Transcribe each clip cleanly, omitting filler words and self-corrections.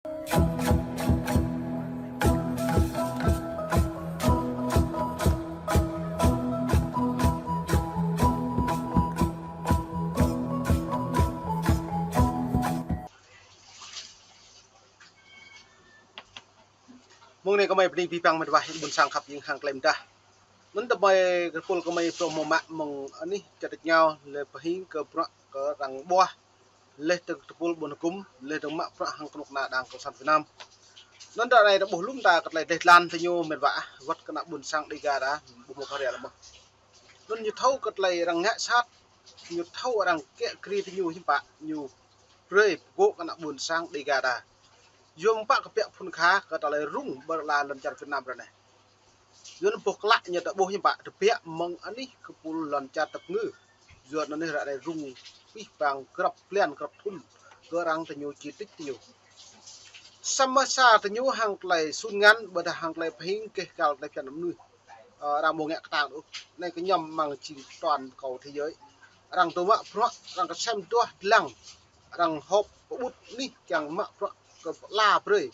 mong này có mấy bình pipang mình vay buồn sang khắp những hàng claim ta mình tập bài cái phun có mấy promo mạng mong anh ấy chặt nhau le pahin ke pro ke rang boa le từ phun buồn cúm le từ mạng pro hàng công na đang cộng sản Việt Nam nên đợt này đã bổ lúng ta cái này Đài Loan thì nhiều mệt vã vật cái nào buồn sang đi ga đã buồn một cái là mà nên như thâu cái này răng ngã sát như thâu răng kẹt kri thì nhiều hiếm bạ nhiều rơi gỗ cái nào buồn sang đi ga đã dùng pak cái bẹt phun khá cái này rung bờ la lần chặt Việt Nam rồi này dân bộc lại như đã bố hiểm bạ được bẹt mong anh ấy cái phun lần chặt tập ngư giờ nó này lại rung phi vàng cọp liền cọp thun cái răng thì nhiều chi tiết nhiều Samasa thì nhiều hàng lại sun ngắn bởi hàng lại pahin cái gal lại cái nấm nuôi đang mua ngẹt tàng nữa này cái nhầm bằng chỉ toàn cầu thế giới rằng tôi mặc pro rằng cái xem tôi lăng rằng hộp bút ní chẳng mặc pro cái la bơi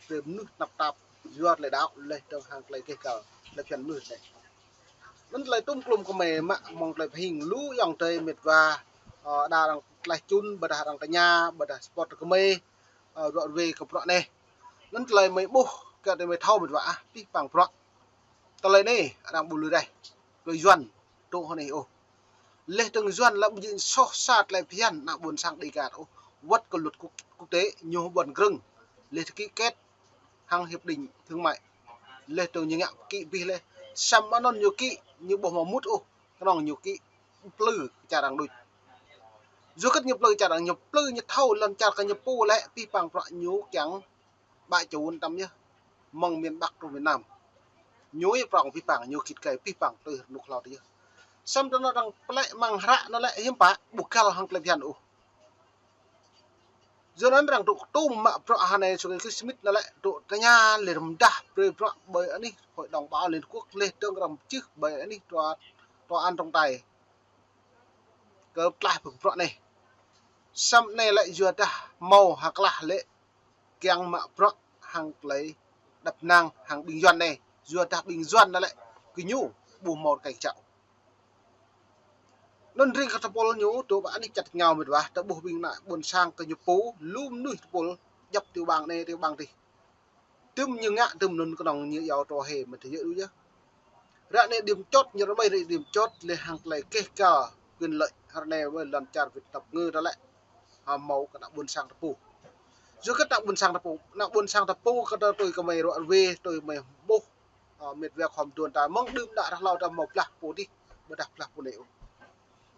nước nạp tạp duật lại đạo lại trong hàng lại cái cờ lại cái nuôi này vẫn lại tung klum của mày mà mong lại hình lú dòng tây mệt và đà rằng lại chun bởi đà rằng tại nhà bởi đà sport của mày rồi về cái pro này vẫn lại mấy bố cái này mày thâu mệt vã đi bằng pro tao lấy này đang bù lưới đây rồi doan tụ hôm nay ô lê từng doan là một so sát lại phiền nặng buồn sang đi cả ô vất cái luật quốc tế nhiều buồn rừng lê ký kết hàng hiệp định thương mại lê từng những ngạo kỵ vì lê xăm nó non nhiều kỵ như bộ màu mút ô cái lòng nhiều kỵ lư chả đang đôi dù các nhập lư chả đang nhập lư như thâu lần chả cái nhập pu lẽ pi bằng loại nhú trắng bại chủ tâm nhá mong miền Bắc của Việt Nam nhối vòng vi phẳng nhiều kịch cái vi phẳng từ nục lào đi xong đó nó đang lại mang rạ nó lại hiếm bạ buộc cao hàng lên thiền ủ giờ nó rằng tụ tôm mà pro hà này rồi cái smith nó lại tụ cái nhà liền làm đà rồi pro bởi anh đi hội đồng bảo liên quốc lên tương làm chứ bởi anh đi tòa ăn trong tay cái lại của pro này xong này lại vừa ta màu hoặc là lệ keng mà pro hàng lấy đập năng hàng bình doan này vừa ta bình doan nó lại cái nhũ bù một cảnh trọng nên riêng các tapol nhũ tụ bạn đi chặt ngào mệt vả ta bù bình lại buồn sang cái nhũ pú lùm nuôi tapol dập tiêu bằng này tiêu bằng thì tüm như ngã tüm luôn cái đồng như giàu trò hề mà thấy dễ đúng chứ ra này điểm chốt như nó bây giờ điểm chốt lên hàng lấy kê cờ quyền lợi hàng này với lần chặt việc tập ngư đó lại màu cái buồn sang tapu dù các đạo buồn sang tapu nạo buồn sang tapu cái tôi cái mày rồi về tôi mày bố miệt việc hòm tuần ta mong đêm đã lao ra một lạc bố đi mà đặt lạc bố liệu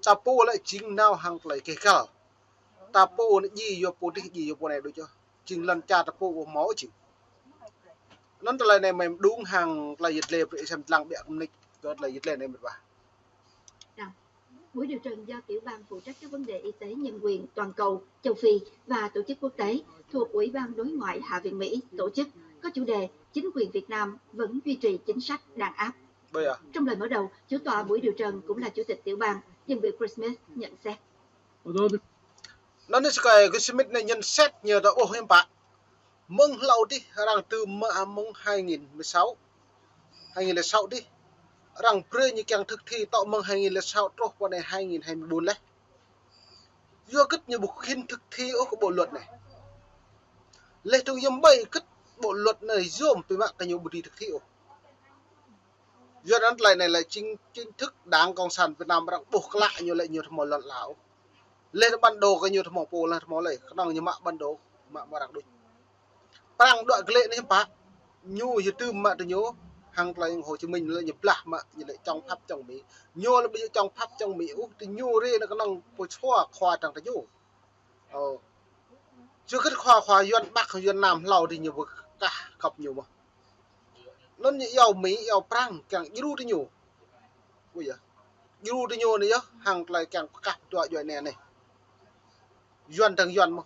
tapu lại chính nào hàng lấy kê cờ tapu này gì vô bố đi gì vô bố này đối chưa chính lần cha tapu của máu chỉ nó lại này mày đúng hàng là dịch lệ để xem lăng bẹ lịch rồi là dịch lệ này mệt vả. Buổi điều trần do Tiểu ban phụ trách các vấn đề y tế nhân quyền toàn cầu, châu Phi và tổ chức quốc tế thuộc Ủy ban Đối ngoại Hạ viện Mỹ tổ chức có chủ đề chính quyền Việt Nam vẫn duy trì chính sách đàn áp. Trong lời mở đầu, chủ tọa buổi điều trần cũng là chủ tịch tiểu ban dân biểu Chris Smith nhận xét. Nó nên cái Smith này nhận xét nhờ đó ô em bạn mừng lâu đi rằng từ mong 2016 đi rằng pre như càng thực thi tạo mừng 2016 cho qua này 2024 đấy do kết như một khiên thực thi ở cái bộ luật này lệ trong yếm bay kết bộ luật này dùm từ mạng cái nhiều bộ thực thi do đó này là chính thức đảng cộng sản Việt Nam đang buộc lại nhiều lệ nhiều thằng lần lão lên ban đồ cái nhiều thằng mỏ là thằng này nó như mạng ban đồ mạng mà đặc đôi bằng đoạn lệ này bác nhu như tư mà từ nhố hàng là Hồ Chí Minh là nhập lạc mà như lại trong pháp trong Mỹ nhô là bây giờ trong pháp trong Mỹ thì nhô đây là cái năng bồi xoa khoa trong cái nhô chưa kết khoa duyên Bắc duyên Nam lào thì nhiều vực cả cọc nhiều mà nó như giàu Mỹ giàu prang càng yêu thì nhiều bây giờ yêu thì nhiều này nhá hàng lại càng cặp đoạn duyên này duyên thằng duyên mà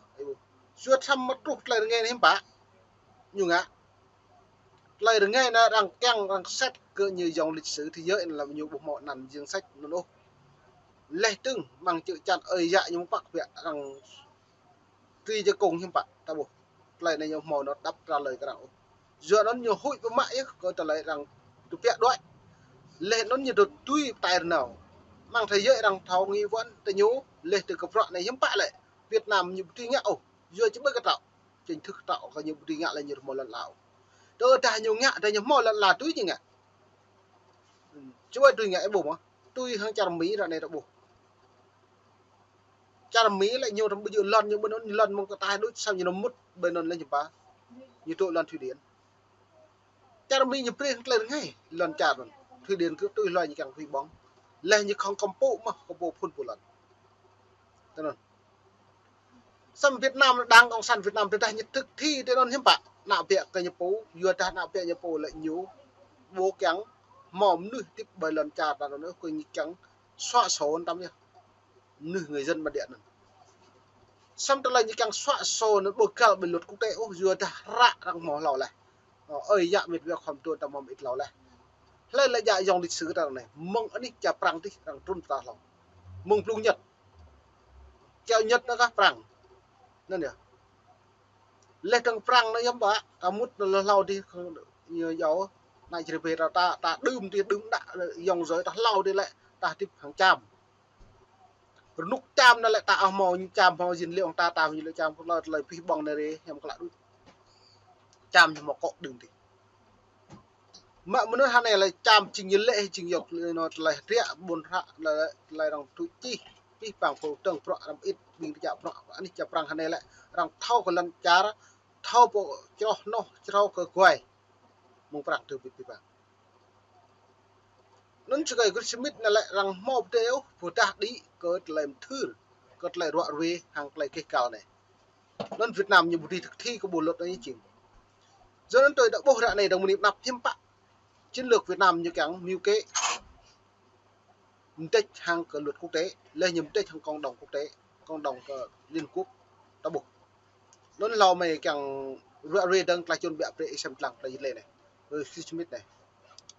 suốt thăm mất rút lại nghe thêm bả nhiều ngã lại được nghe là đang căng đang xét cơ như dòng lịch sử thế giới là nhiều bộ mọ nằm dương sách nó đâu lệ từng bằng chữ chặt ơi dạ nhưng bác viện rằng tuy cho cùng nhưng bạn ta buộc lại này nhiều màu nó đắp ra lời cái nào dựa nó nhiều hụi với mãi có trả lời rằng tụi vẽ đuổi lên nó nhiều đột tuy tài nào mang thấy dễ rằng thầu nghi vẫn tự nhú lên từ cặp rọn này hiếm bạ lại Việt Nam nhiều tuy ngạo dưa chứ bất cái tạo chính thức tạo có nhiều tuy ngạo là nhiều một lần lão đỡ ta nhiều ngạ ta nhiều một lần là túi như ngạ chứ bây tuy ngạ bù mà tuy hàng trăm mỹ rồi này đã bù trăm mỹ lại nhiều trong bây giờ lần nhưng bên nó lần một cái tai đối sao như nó mất bên nó lên chụp ba như tụi lần thủy điển trăm mỹ như pre lên ngay lần chả rồi thủy điển cứ tôi loài như càng thủy bóng lên như không compo mà compo phun một lần cho nên xâm Việt Nam đang cộng sản Việt Nam tới đây như thực thi tới non hiếm bạn nạo việc cái nhập bố vừa ta nạo việc nhập bố lại nhiều bố trắng mỏm nuôi tiếp bởi lần trà là nó coi như trắng xóa số tâm nhá nuôi người dân mà điện xong tới lại như trắng xóa số nó bồi cao bởi luật quốc tế ô vừa ta rạ đang mỏ lò này ơi dạ việc việc hòm tôi tao mò ít lò này lên lại dạ dòng lịch sử tao này mong anh đi chả prang đi đang trôn ta lòng mong plung nhật chào nhật nó các prang nên nhỉ lên trăng prang nó giống bả cảm mút lâu đi nhiều dấu này chỉ về là ta đơm thì đứng đã dòng giới ta lâu đi lại ta tiếp hàng trăm lúc trăm nó lại tạo màu trăm màu dinh liệu ta tạo như là trăm cũng là lời phi bằng này đi em có lại trăm nhưng mà cọ đừng thì mà muốn nói hàng này là trăm trình nhiên lệ trình dọc nó là rẻ buồn hạ là đồng tụi chi phi bằng phổ trần pro làm ít bình chả pro anh chả prang hàng này lại rằng thâu còn lần chả thâu bộ cho nó thâu cái quay mong prang từ Việt Nam nên chỉ cái Smith là lại rằng một điều phụ ta đi có làm thư có lại rõ về hàng lại cái cao này nên Việt Nam như một đi thực thi của bộ luật này chỉ do nên tôi đã bố ra này đồng nghiệp nạp thêm bạn chiến lược Việt Nam như càng mưu kế tích hàng cờ luật quốc tế lên nhầm tích hàng cộng đồng quốc tế cộng đồng liên quốc đã buộc nên lo mày càng rõ về đang là chuẩn bị để xem lặng là gì này rồi Smith này.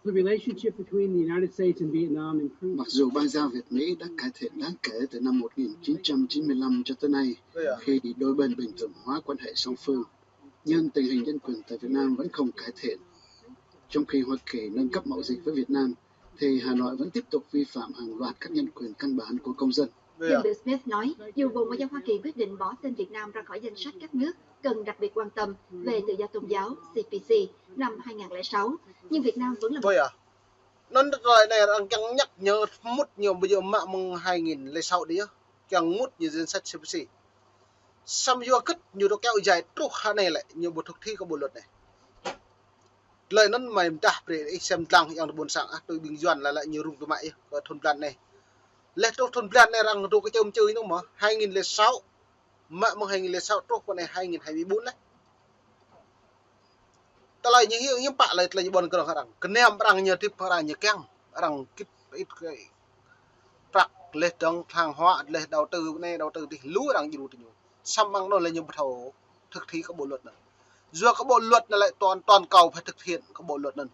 The relationship between the United States and Vietnam improved. Mặc dù bang giao Việt Mỹ đã cải thiện đáng kể từ năm 1995 cho tới nay khi đôi bên bình thường hóa quan hệ song phương, nhưng tình hình nhân quyền tại Việt Nam vẫn không cải thiện. Trong khi Hoa Kỳ nâng cấp mậu dịch với Việt Nam, thì Hà Nội vẫn tiếp tục vi phạm hàng loạt các nhân quyền căn bản của công dân. Nhưng Bill Smith nói, dù Bộ Ngoại giao Hoa Kỳ quyết định bỏ tên Việt Nam ra khỏi danh sách các nước cần đặc biệt quan tâm về tự do tôn giáo CPC năm 2006, nhưng Việt Nam vẫn là một... Nó rồi này đang chẳng nhắc nhớ mút nhiều bây giờ mạng mừng 2006 đi á, chẳng mút như danh sách CPC. Xong vô kết nhiều nó kéo dài trúc hạ này lại nhiều bộ thực thi của bộ luật này. Lời nó mày ta để xem lăng yang buồn sáng tôi bình doan là lại nhiều rung tụi mày có thôn plan này. Lẽ trong thôn plan này rằng tôi cái chôm chơi nó mà 2006 mạng mừng 2006 trúc con này 2024 đấy. Ta lại như hiếm bạ lại là như bọn cái rằng cái nem rằng nhiều tiếp rằng nhiều căng rằng ít cái trạc lên trong hàng hóa lên đầu tư này đầu tư thì lúa rằng nhiều thì nhiều xăm bằng nó là nhiều thầu thực thi các bộ luật này do các bộ luật này lại toàn cầu phải thực hiện các bộ luật này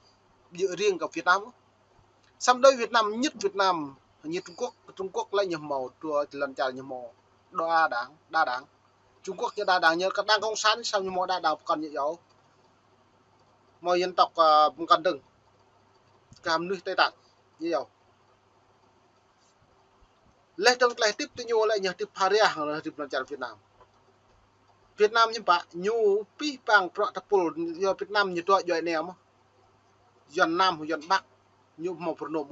dựa riêng của Việt Nam xăm đây Việt Nam nhất Việt Nam như Trung Quốc lại nhiều màu tua lần trả nhiều màu đa đảng Trung Quốc như đa đảng như các đảng cộng sản sao như màu đa đảng còn như dấu mọi dân tộc cần đừng cảm nuôi tây tạng như vậy lấy trong lại tiếp tục nhiều lại nhờ tiếp Paria hàng là tiếp lần Việt Nam như bạn nhiều pi bằng protocol do Việt Nam như tôi vậy nè mà dần Nam hoặc dần Bắc như một phần nôm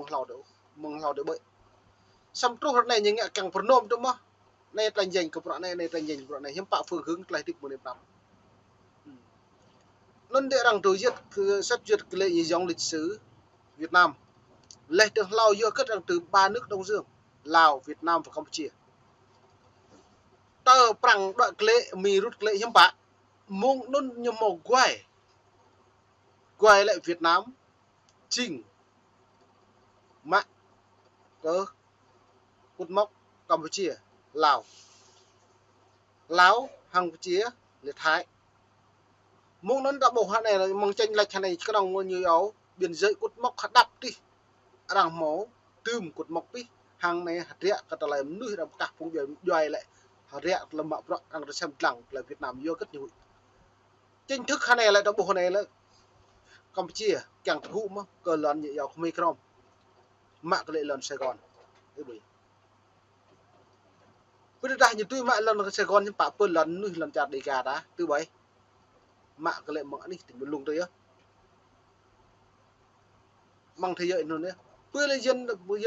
mong lào để bậy xong trúc này như nghe càng phần nôm đúng không này tranh giành của bọn này tranh giành của bọn này hiếm bạo phương hướng lại tiếp một điểm năm nên để rằng tôi giết xét duyệt cái lệ dòng lịch sử Việt Nam lệ được Lào do kết rằng từ ba nước Đông Dương Lào, Việt Nam và Campuchia tờ bằng đoạn lệ mì rút lệ hiếm bạ mong nôn như màu quay lại Việt Nam trình mạng cỡ cột mốc Campuchia Lào Campuchia liệt Thái mong nó đã bộ hạ này là mong tranh lệch này cái đồng như áo biển giới cột mốc hạt đập đi rằng máu tươm cột mốc đi hàng này hạt rẻ cả lại nuôi làm cả phong biển doài lại hạt rẻ là mạo rộng đang xem lặng là Việt Nam vô rất nhiều chính thức khả này lại đó bộ này là Campuchia chẳng thụ mà cờ lần như giàu không micron mạng cái lệ lần Sài Gòn cái bụi bây giờ như tôi mạng lần Sài Gòn nhưng bà bơ lần chặt đầy gà đá từ bảy mạng cái lệ mạng đi tỉnh lùng tới á mang thế giới luôn đấy bữa là dân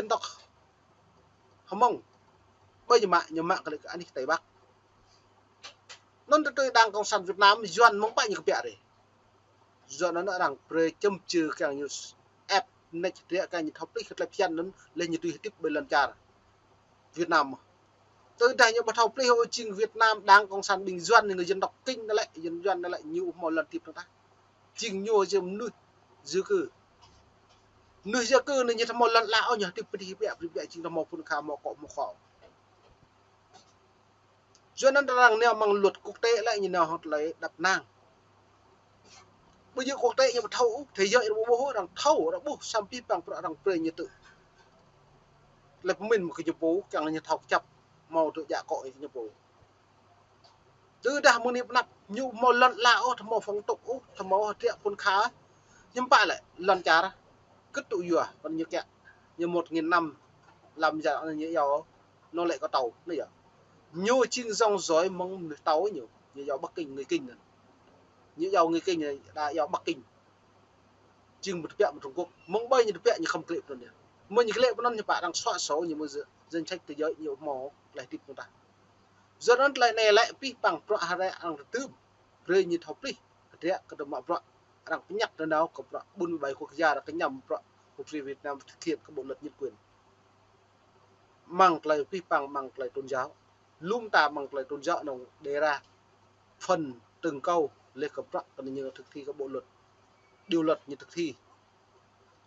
tộc không mong bây giờ mạng cái lệ anh đi Tây Bắc nó tôi đang cộng sản Việt Nam doan mong bao nhiêu cái bẹ đấy do nó đã đang pre châm trừ càng nhiều app này thì càng nhiều topic là phiền nó lên như tùy tiếp bên lần trả Việt Nam mà tôi thấy những bắt play hội trình Việt Nam đang cộng sản bình doan thì người dân đọc kinh nó lại dân doan nó lại nhiều một lần tiếp chúng ta trình nhiều dùm nuôi dư cư nuôi dư cư này như thằng một lần lão nhỉ tiếp đi bẹ chính là một phương khá một cọ do nó đang neo bằng luật quốc tế lại như nào hoặc lấy đập nang bây giờ quốc tế như một thâu thế giới nó bố đang thâu nó bố xăm pít bằng đang pre như tự là mình một cái nhập bố càng là như thọc chập màu tự dạ cội nhập bố từ đa một niệm nặng nhiều một lần lão thầm màu phong tục thầm màu tiệm quân khá nhưng bạn lại lần trả ra cất tụ dừa còn như kẹo như 1.000 năm làm giả như giàu nó lại có tàu bây giờ nhiều chinh rong rối mong tàu nhiều như giàu Bắc Kinh người Kinh như giàu người Kinh này đã giàu Bắc Kinh chừng một vẹn một Trung Quốc mong bay như vẹn như không clip luôn nhỉ mới như cái lệ của nó như bạn đang soạn số như một dân trách thế giới nhiều màu lại tiếp chúng ta do đó lại này lại pi bằng pro hà ra ăn tư rồi như thọc đi thế cái đồ mà pro đang nhắc đến đâu có pro 47 quốc gia là cái nhầm pro quốc gia Việt Nam thực hiện các bộ luật nhân quyền mang lại pi bằng mang lại tôn giáo lung ta mang lại tôn giáo nào đề ra phần từng câu lên cấp pro còn như thực thi các bộ luật điều luật như thực thi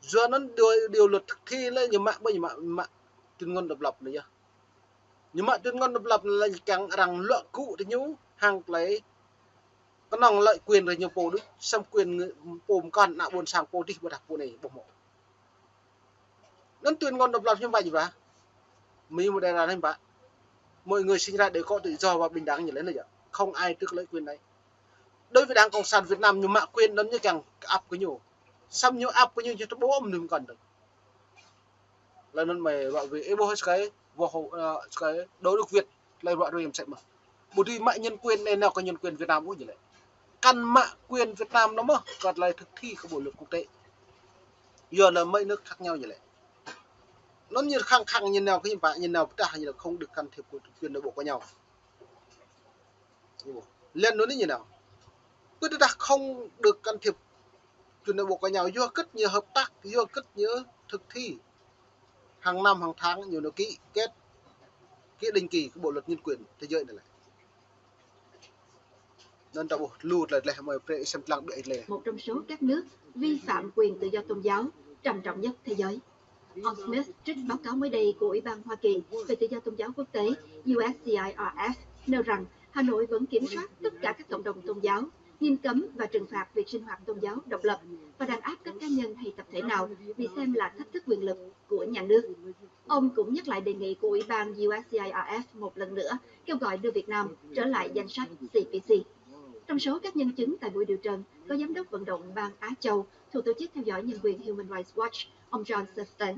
do nó điều luật thực thi lên như mạng bây giờ mạng tuyên ngôn độc lập này nhá nhưng mà tuyên ngôn độc lập là càng rằng luận cụ thì nhú hàng lấy có nòng lợi quyền rồi nhiều bộ đức xâm quyền bồm con nạo buồn sang bộ đi bộ đặt bộ này bộ mộ nó tuyên ngôn độc lập như vậy gì vậy mình một đề ra anh bạn mọi người sinh ra đều có tự do và bình đẳng như thế này không ai tước lấy quyền đấy đối với đảng cộng sản Việt Nam nhưng mà quyền nó như càng áp cái nhiều xăm nhiều áp cái nhiều cho bố ông đừng còn được là nên mày bảo vì bố cái vô cái đối được Việt lại loại rồi em chạy mà một đi mại nhân quyền này nào có nhân quyền Việt Nam cũng như vậy căn mạ quyền Việt Nam nó mà còn lại thực thi các bộ luật quốc tế giờ là mấy nước khác nhau như vậy nó như khăng như nào cái bạn như nào ta như là không được can thiệp của quyền nội bộ của nhau lên nó như nào cứ ta không được can thiệp quyền nội bộ của nhau do rất nhiều hợp tác do rất nhiều thực thi hàng năm hàng tháng nhiều nó ký kết định kỳ cái bộ luật nhân quyền thế giới này lại nên ta bộ lưu lại mời pre xem lặng bị lệ một trong số các nước vi phạm quyền tự do tôn giáo trầm trọng nhất thế giới. Ông Smith trích báo cáo mới đây của Ủy ban Hoa Kỳ về tự do tôn giáo quốc tế USCIRF nêu rằng Hà Nội vẫn kiểm soát tất cả các cộng đồng tôn giáo, nghiêm cấm và trừng phạt việc sinh hoạt tôn giáo độc lập và đàn áp các cá nhân hay tập thể nào bị xem là thách thức quyền lực của nhà nước. Ông cũng nhắc lại đề nghị của Ủy ban USCIRF một lần nữa kêu gọi đưa Việt Nam trở lại danh sách CPC. Trong số các nhân chứng tại buổi điều trần có giám đốc vận động bang Á Châu thuộc tổ chức theo dõi nhân quyền Human Rights Watch, ông John Sefton.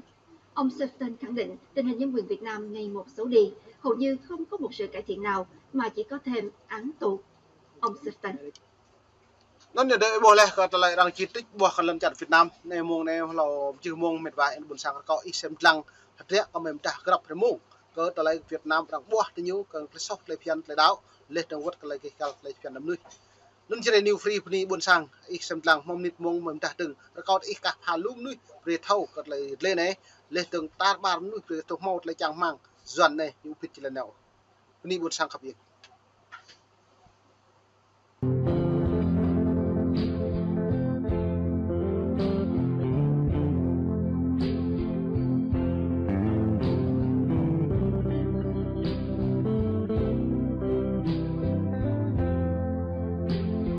Ông Sefton khẳng định tình hình nhân quyền Việt Nam ngày một xấu đi, hầu như không có một sự cải thiện nào mà chỉ có thêm án tù. Ông Sefton. nó như đây bộ này có lại đang chỉ trích buộc lần chặt Việt Nam này mùng này là chưa mùng mệt vải buồn sang có ít xem lăng thật đấy có mềm trả cái đập cái mùng có lại Việt Nam đang buộc thì nhiêu cần cái sốc lại phiền lại đáo lên trong quất cái lại phiền năm mươi nên chỉ là new free puni buồn sang ít xem lăng mong nít mùng mềm trả từng có ít cả hà lúm núi về thâu có lại lên này lên từng ta ba núi về từng một lại chẳng mang dần này như phít chỉ là nào puni buồn sang khắp việc